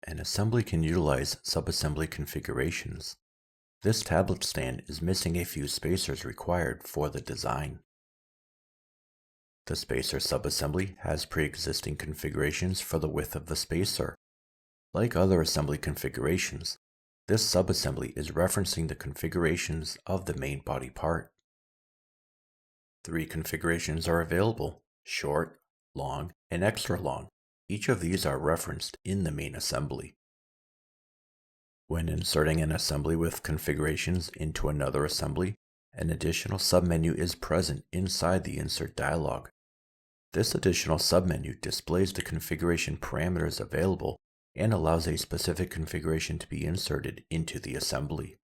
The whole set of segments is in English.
An assembly can utilize subassembly configurations. This tablet stand is missing a few spacers required for the design. The spacer subassembly has pre-existing configurations for the width of the spacer. Like other assembly configurations, this subassembly is referencing the configurations of the main body part. 3 configurations are available: short, long, and extra long. Each of these are referenced in the main assembly. When inserting an assembly with configurations into another assembly, an additional submenu is present inside the Insert dialog. This additional submenu displays the configuration parameters available and allows a specific configuration to be inserted into the assembly.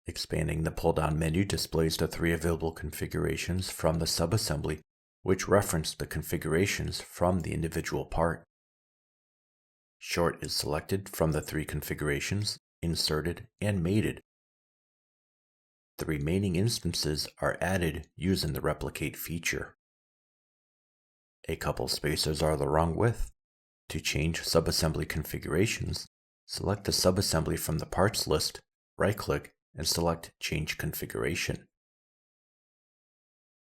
Expanding the pull-down menu displays the 3 available configurations from the subassembly, which reference the configurations from the individual part. Short is selected from the 3 configurations, inserted, and mated. The remaining instances are added using the replicate feature. A couple spacers are the wrong width. To change subassembly configurations, select the subassembly from the parts list, right-click, and select Change Configuration.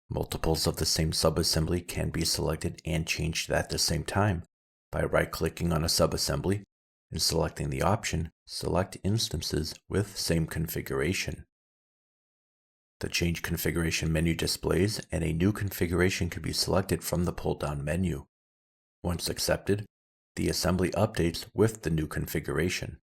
Multiples of the same subassembly can be selected and changed at the same time by right-clicking on a subassembly and selecting the option Select Instances with Same Configuration. The Change Configuration menu displays, and a new configuration can be selected from the pull-down menu. Once accepted, the assembly updates with the new configuration.